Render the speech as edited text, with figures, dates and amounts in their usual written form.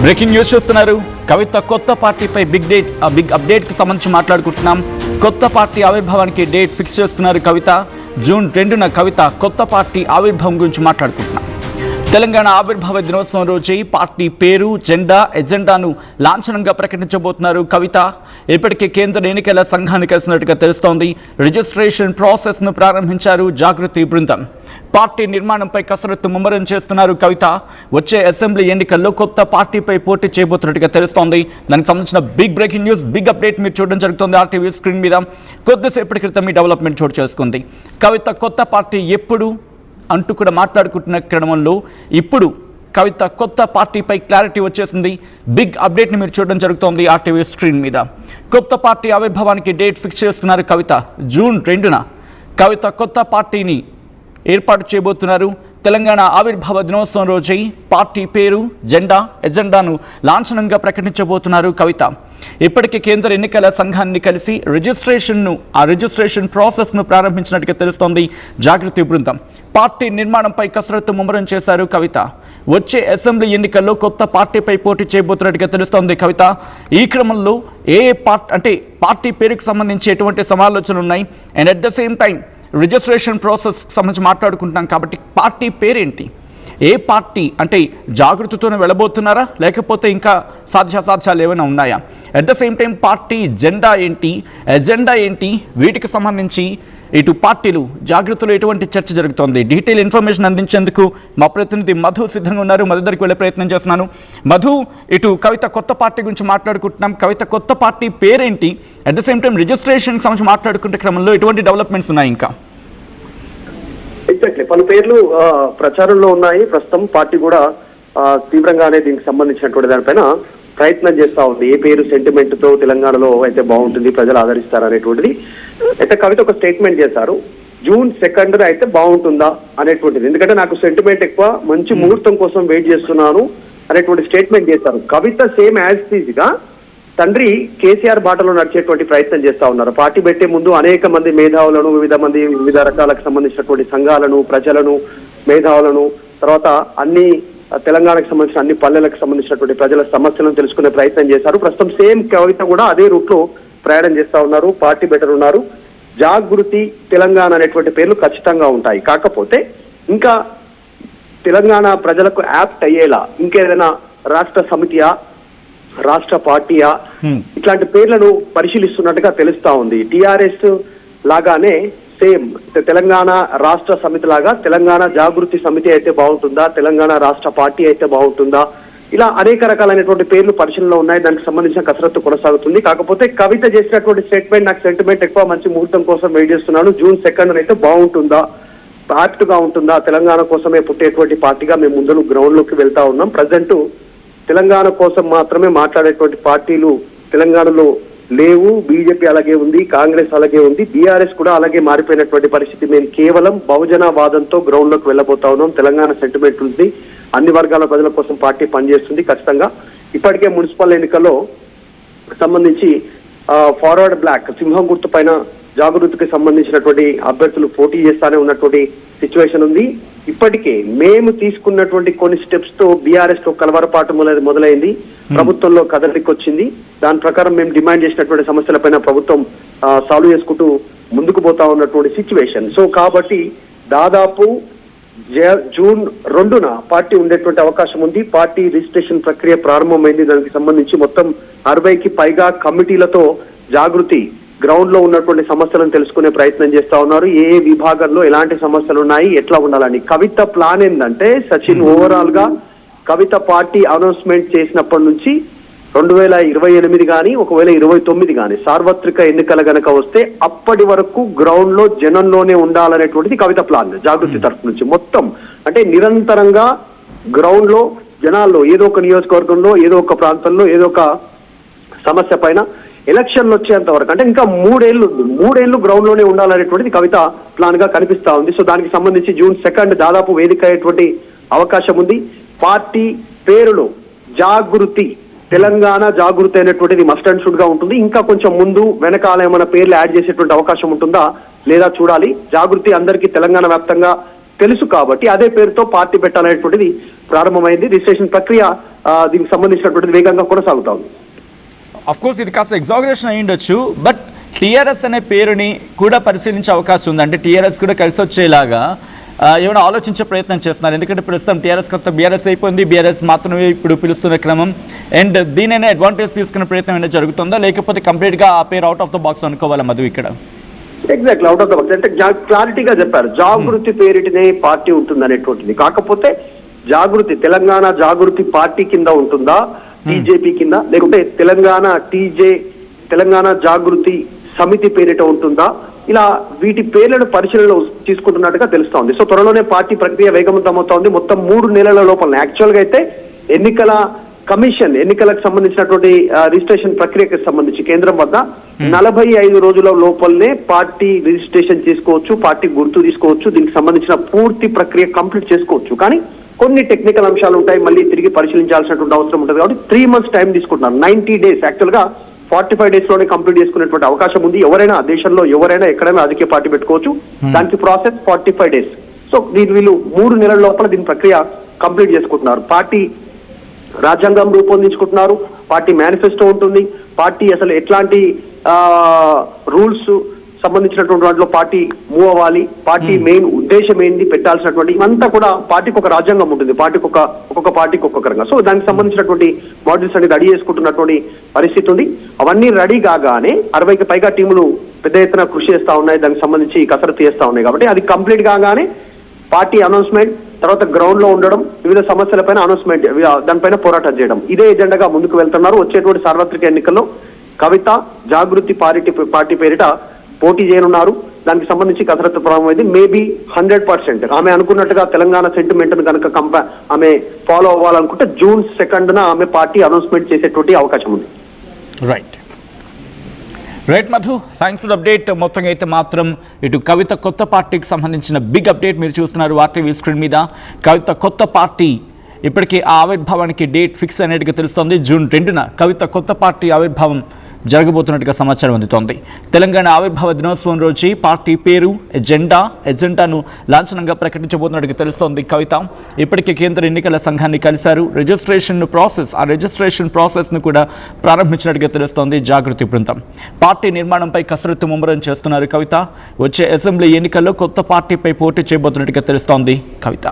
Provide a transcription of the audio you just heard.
Breaking news చూస్తున్నారు. కవిత కొత్త పార్టీపై బిగ్ అప్డేట్ కి సంబంధించి మాట్లాడుకుంటున్నాం. కొత్త పార్టీ ఆవిర్భావానికి డేట్ ఫిక్స్ చేస్తున్నారు కవిత. జూన్ 2న కవిత కొత్త పార్టీ ఆవిర్భావం గురించి మాట్లాడుకుంటున్నాం. తెలంగాణ ఆవిర్భావ దినోత్సవం రోజే పార్టీ పేరు, జెండా, ఎజెండాను లాంఛనంగా ప్రకటించబోతున్నారు కవిత. ఇప్పటికే కేంద్ర ఎన్నికల సంఘాన్ని కలిసినట్టుగా తెలుస్తోంది. రిజిస్ట్రేషన్ ప్రాసెస్ను ప్రారంభించారు జాగృతి బృందం. పార్టీ నిర్మాణంపై కసరత్తు ముమ్మరం చేస్తున్నారు కవిత. వచ్చే అసెంబ్లీ ఎన్నికల్లో కొత్త పార్టీపై పోటీ చేయబోతున్నట్టుగా తెలుస్తోంది. దానికి సంబంధించిన big breaking news, big update మీరు చూడడం జరుగుతుంది RTV స్క్రీన్ మీద. కొద్దిసేపటి క్రితం ఈ డెవలప్మెంట్ చోటు చేసుకుంది. కవిత కొత్త పార్టీ ఎప్పుడు అంటూ కూడా మాట్లాడుకుంటున్న క్రమంలో ఇప్పుడు కవిత కొత్త పార్టీపై క్లారిటీ వచ్చేసింది. బిగ్ అప్డేట్ని మీరు చూడడం జరుగుతోంది RTV స్క్రీన్ మీద. కొత్త పార్టీ ఆవిర్భావానికి డేట్ ఫిక్స్ చేస్తున్నారు కవిత. జూన్ 2న కవిత కొత్త పార్టీని ఏర్పాటు చేయబోతున్నారు. తెలంగాణ ఆవిర్భావ దినోత్సవం రోజే పార్టీ పేరు, జెండా, ఎజెండాను లాంఛనంగా ప్రకటించబోతున్నారు కవిత. ఇప్పటికే కేంద్ర ఎన్నికల సంఘాన్ని కలిసి రిజిస్ట్రేషన్ ప్రాసెస్ను ప్రారంభించినట్టుగా తెలుస్తోంది జాగృతి బృందం. పార్టీ నిర్మాణంపై కసరత్తు ముమ్మరం చేశారు కవిత. వచ్చే అసెంబ్లీ ఎన్నికల్లో కొత్త పార్టీపై పోటీ చేయబోతున్నట్టుగా తెలుస్తోంది కవిత. ఈ క్రమంలో పార్టీ పేరుకు సంబంధించి ఎటువంటి సమాలోచనలు ఉన్నాయి and at the same time registration process సంబంధించి మాట్లాడుకుంటున్నాం కాబట్టి పార్టీ పేరేంటి, ఏ పార్టీ అంటే జాగృతితోనే వెళ్ళబోతున్నారా లేకపోతే ఇంకా సాధ్యాసాధ్యాలు ఏమైనా ఉన్నాయా? At the same time party జెండా ఏంటి, ఎజెండా ఏంటి, వీటికి సంబంధించి ఇటు పార్టీలు జాగృతిలో ఎటువంటి చర్చ జరుగుతోంది? డీటెయిల్ ఇన్ఫర్మేషన్ అందించేందుకు మా ప్రతినిధి మధు సిద్ధంగా ఉన్నారు. మధు దగ్గరికి వెళ్ళే ప్రయత్నం చేస్తున్నాను. మధు, ఇటు కవిత కొత్త పార్టీ గురించి మాట్లాడుకుంటున్నాం. కవిత కొత్త పార్టీ పేరేంటి, at the same time registration సంబంధించి మాట్లాడుకుంటే క్రమంలో ఎటువంటి డెవలప్మెంట్స్ ఉన్నాయి? ఇంకా ఎగ్జాక్ట్లీ పలు పేర్లు ప్రచారంలో ఉన్నాయి. ప్రస్తుతం పార్టీ కూడా తీవ్రంగానే దీనికి సంబంధించినటువంటి దానిపైన ప్రయత్నం చేస్తా ఉంది. ఏ పేరు సెంటిమెంట్ తో తెలంగాణలో అయితే బాగుంటుంది, ప్రజలు ఆదరిస్తారు అనేటువంటిది. అయితే కవిత ఒక స్టేట్మెంట్ చేశారు, జూన్ 2న అయితే బాగుంటుందా అనేటువంటిది. ఎందుకంటే నాకు సెంటిమెంట్ ఎక్కువ, మంచి ముహూర్తం కోసం వెయిట్ చేస్తున్నాను అనేటువంటి స్టేట్మెంట్ చేశారు. కవిత సేమ్ యాజ్ టీజ్ గా తండ్రి కేసీఆర్ బాటలో నడిచేటువంటి ప్రయత్నం చేస్తా ఉన్నారు. పార్టీ పెట్టే ముందు అనేక మంది మేధావులను, వివిధ రకాలకు సంబంధించినటువంటి సంఘాలను, ప్రజలను, మేధావులను, తర్వాత అన్ని తెలంగాణకు సంబంధించిన అన్ని పల్లెలకు సంబంధించినటువంటి ప్రజల సమస్యలను తెలుసుకునే ప్రయత్నం చేశారు. ప్రస్తుతం సేమ్ కవిత కూడా అదే రూట్ లో ప్రయాణం చేస్తా ఉన్నారు. పార్టీ బెటర్ ఉన్నారు. జాగృతి, తెలంగాణ అనేటువంటి పేర్లు ఖచ్చితంగా ఉంటాయి. కాకపోతే ఇంకా తెలంగాణ ప్రజలకు యాప్ట్ అయ్యేలా ఇంకేదైనా రాష్ట్ర సమితియా, రాష్ట్ర పార్టీయా, ఇట్లాంటి పేర్లను పరిశీలిస్తున్నట్టుగా తెలుస్తా ఉంది. టిఆర్ఎస్ లాగానే సేమ్ తెలంగాణ రాష్ట్ర సమితి లాగా తెలంగాణ జాగృతి సమితి అయితే బాగుంటుందా, తెలంగాణ రాష్ట్ర పార్టీ అయితే బాగుంటుందా, ఇలా అనేక రకాలైనటువంటి పేర్లు పరిశీలనలో ఉన్నాయి. దానికి సంబంధించిన కసరత్తు కొనసాగుతుంది. కాకపోతే కవిత చేసినటువంటి స్టేట్మెంట్, నాకు సెంటిమెంట్ ఎక్కువ, మంచి ముహూర్తం కోసం వెయిట్ చేస్తున్నాను, జూన్ 2న అయితే బాగుంటుందా, యాప్ట్ గా ఉంటుందా, తెలంగాణ కోసమే పుట్టేటువంటి పార్టీగా మేము ముందు గ్రౌండ్ లోకి వెళ్తా ఉన్నాం. ప్రజెంట్ తెలంగాణ కోసం మాత్రమే మాట్లాడేటువంటి పార్టీలు తెలంగాణలో లేవు. బీజేపీ అలాగే ఉంది, కాంగ్రెస్ అలాగే ఉంది, బీఆర్ఎస్ కూడా అలాగే మారిపోయినటువంటి పరిస్థితి. మేము కేవలం బహుజన వాదంతో గ్రౌండ్ లోకి వెళ్ళబోతా ఉన్నాం. తెలంగాణ సెంటిమెంట్ ఉంది, అన్ని వర్గాల ప్రజల కోసం పార్టీ పనిచేస్తుంది ఖచ్చితంగా. ఇప్పటికే మున్సిపల్ ఎన్నికల్లో సంబంధించి ఫార్వర్డ్ బ్లాక్ సింహం గుర్తు పైన జాగృతికి సంబంధించినటువంటి అభ్యర్థులు పోటీ చేస్తానే ఉన్నటువంటి సిచ్యువేషన్ ఉంది. ఇప్పటికే మేము తీసుకున్నటువంటి కొన్ని స్టెప్స్ తో బీఆర్ఎస్ తో కలవరపాటు మొదలైంది. ప్రభుత్వంలో కదలికొచ్చింది. దాని ప్రకారం మేము డిమాండ్ చేసినటువంటి సమస్యలపైన ప్రభుత్వం సాల్వ్ చేసుకుంటూ ముందుకు పోతా ఉన్నటువంటి సిచ్యువేషన్. సో కాబట్టి దాదాపు జూన్ 2న పార్టీ ఉండేటువంటి అవకాశం ఉంది. పార్టీ రిజిస్ట్రేషన్ ప్రక్రియ ప్రారంభమైంది. దానికి సంబంధించి మొత్తం 60కి పైగా కమిటీలతో జాగృతి గ్రౌండ్ లో ఉన్నటువంటి సమస్యలను తెలుసుకునే ప్రయత్నం చేస్తా ఉన్నారు. ఏ విభాగంలో ఎలాంటి సమస్యలు ఉన్నాయి, ఎట్లా ఉండాలని. కవిత ప్లాన్ ఏంటంటే సచిన్, ఓవరాల్ గా కవిత పార్టీ అనౌన్స్మెంట్ చేసినప్పటి నుంచి 2028 కానీ 2029 కానీ సార్వత్రిక ఎన్నికలు గనక వస్తే అప్పటి వరకు గ్రౌండ్ లో జనంలోనే ఉండాలనేటువంటిది కవిత ప్లాన్ జాగృతి తరఫు నుంచి. మొత్తం అంటే నిరంతరంగా గ్రౌండ్ లో జనాల్లో ఏదో ఒక నియోజకవర్గంలో, ఏదో ఒక ప్రాంతంలో, ఏదో ఒక సమస్య పైన ఎలక్షన్లు వచ్చేంత వరకు, అంటే ఇంకా 3 ఏళ్ళు గ్రౌండ్ లోనే ఉండాలనేటువంటిది కవిత ప్లాన్ గా కనిపిస్తా ఉంది. సో దానికి సంబంధించి జూన్ 2 దాదాపు వేదిక అయ్యేటువంటి అవకాశం ఉంది. పార్టీ పేరులో జాగృతి, తెలంగాణ జాగృతి అనేటువంటిది మస్ట్ అండ్ షుడ్ గా ఉంటుంది. ఇంకా కొంచెం ముందు వెనకాల ఏమైనా పేర్లు యాడ్ చేసేటువంటి అవకాశం ఉంటుందా లేదా చూడాలి. జాగృతి అందరికీ తెలంగాణ వ్యాప్తంగా తెలుసు కాబట్టి అదే పేరుతో పార్టీ పెట్టాలనేటువంటిది ప్రారంభమైంది. రిజిస్ట్రేషన్ ప్రక్రియ దీనికి సంబంధించినటువంటిది వేగంగా కొనసాగుతా ఉంది. అఫ్ కోర్స్ ఇది కాస్త ఎగ్జాగరేషన్ అయి ఉండొచ్చు, బట్ టీఆర్ఎస్ అనే పేరుని కూడా పరిశీలించే అవకాశం ఉంది. అంటే టీఆర్ఎస్ కూడా కలిసి వచ్చేలాగా ఏమైనా ఆలోచించే ప్రయత్నం చేస్తున్నారు. ఎందుకంటే ప్రస్తుతం టీఆర్ఎస్ కాస్త బీఆర్ఎస్ అయిపోయింది, బీఆర్ఎస్ మాత్రమే ఇప్పుడు పిలుస్తున్న క్రమం. అండ్ దీనైనా అడ్వాంటేజ్ తీసుకునే ప్రయత్నం ఏమైనా జరుగుతుందా, లేకపోతే కంప్లీట్గా ఆ పేరు అవుట్ ఆఫ్ ద బాక్స్ అనుకోవాలా మధు ఇక్కడ? Exactly out of the box. అంటే క్లారిటీగా చెప్పారు, జాగృతి పేరిటనే పార్టీ ఉంటుంది అనేటువంటిది. కాకపోతే జాగృతి తెలంగాణ జాగృతి పార్టీ కింద ఉంటుందా, టీజేపీ కింద, లేకుంటే తెలంగాణ జాగృతి సమితి పేరిట ఉంటుందా, ఇలా వీటి పేర్లను పరిశీలనలో తీసుకుంటున్నట్టుగా తెలుస్తోంది. సో త్వరలోనే పార్టీ ప్రక్రియ వేగవంతమవుతోంది. మొత్తం 3 నెలల లోపల యాక్చువల్ గా అయితే ఎన్నికలకు సంబంధించినటువంటి రిజిస్ట్రేషన్ ప్రక్రియకి సంబంధించి కేంద్రం వద్ద 45 రోజుల లోపలనే పార్టీ రిజిస్ట్రేషన్ చేసుకోవచ్చు, పార్టీ గుర్తు తీసుకోవచ్చు, దీనికి సంబంధించిన పూర్తి ప్రక్రియ కంప్లీట్ చేసుకోవచ్చు. కానీ కొన్ని టెక్నికల్ అంశాలు ఉంటాయి, మళ్ళీ తిరిగి పరిశీలించాల్సినటువంటి అవసరం ఉంటుంది. కాబట్టి 3 months టైం తీసుకుంటున్నారు. 90 days, యాక్చువల్ గా 45 days లోనే కంప్లీట్ చేసుకునేటువంటి అవకాశం ఉంది. ఎవరైనా దేశంలో ఎవరైనా ఎక్కడైనా రాజకీయ పార్టీ పెట్టుకోవచ్చు. దానికి ప్రాసెస్ 45 days. సో వీళ్ళు 3 నెలల లోపల దీని ప్రక్రియ కంప్లీట్ చేసుకుంటున్నారు. పార్టీ రాజ్యాంగం రూపొందించుకుంటున్నారు, పార్టీ మేనిఫెస్టో ఉంటుంది, పార్టీ అసలు ఎట్లాంటి రూల్స్ సంబంధించినటువంటి వాటిలో పార్టీ మూవ్ అవ్వాలి, పార్టీ మెయిన్ ఉద్దేశం ఏంటి, పెట్టాల్సినటువంటి ఇవంతా కూడా పార్టీకి ఒక రాజ్యాంగం ఉంటుంది, ఒక్కొక్క పార్టీకి ఒక్కొక్క రకంగా. సో దానికి సంబంధించినటువంటి మాడ్యూల్స్ అనేది రెడీ చేసుకుంటున్నటువంటి పరిస్థితి ఉంది. అవన్నీ రెడీ కాగానే 60కి పైగా టీములు పెద్ద ఎత్తున కృషి చేస్తా ఉన్నాయి, దానికి సంబంధించి కసరత్తు చేస్తా ఉన్నాయి. కాబట్టి అది కంప్లీట్ కాగానే పార్టీ అనౌన్స్మెంట్, తర్వాత గ్రౌండ్ లో ఉండడం, వివిధ సమస్యలపైన అనౌన్స్మెంట్, దానిపైన పోరాటం చేయడం, ఇదే ఎజెండాగా ముందుకు వెళ్తున్నారు. వచ్చేటువంటి సార్వత్రిక ఎన్నికల్లో కవిత జాగృతి పార్టీ పేరిట పోటీ చేయనున్నారు. దానికి సంబంధించి కసరత్తు ప్రారంభమైంది. మేబీ 100% ఆమె అనుకున్నట్టుగా తెలంగాణ సెంటిమెంట్ కనుక ఆమె ఫాలో అవ్వాలనుకుంటే June 2న ఆమె పార్టీ అనౌన్స్మెంట్ చేసేటువంటి అవకాశం ఉంది. Right Madhu, thanks for update. మొత్తంగా అయితే మాత్రం ఇటు కవిత కొత్త పార్టీకి సంబంధించిన బిగ్ అప్డేట్ మీరు చూస్తున్నారు వార్టీవీ స్క్రీన్ మీద. కవిత కొత్త పార్టీ ఇప్పటికీ ఆ ఆవిర్భావానికి డేట్ ఫిక్స్ అనేట్టుగా తెలుస్తోంది. June 2న కవిత కొత్త పార్టీ ఆవిర్భావం జరగబోతున్నట్టుగా సమాచారం అందుతోంది. తెలంగాణ ఆవిర్భావ దినోత్సవం రోజు పార్టీ పేరు, ఎజెండాను లాంఛనంగా ప్రకటించబోతున్నట్టుగా తెలుస్తోంది. కవిత ఇప్పటికే కేంద్ర ఎన్నికల సంఘాన్ని కలిశారు. రిజిస్ట్రేషన్ ప్రాసెస్ను కూడా ప్రారంభించినట్టుగా తెలుస్తోంది జాగృతి బృందం. పార్టీ నిర్మాణంపై కసరత్తు ముమ్మరం చేస్తున్నారు కవిత. వచ్చే అసెంబ్లీ ఎన్నికల్లో కొత్త పార్టీపై పోటీ చేయబోతున్నట్టుగా తెలుస్తోంది కవిత.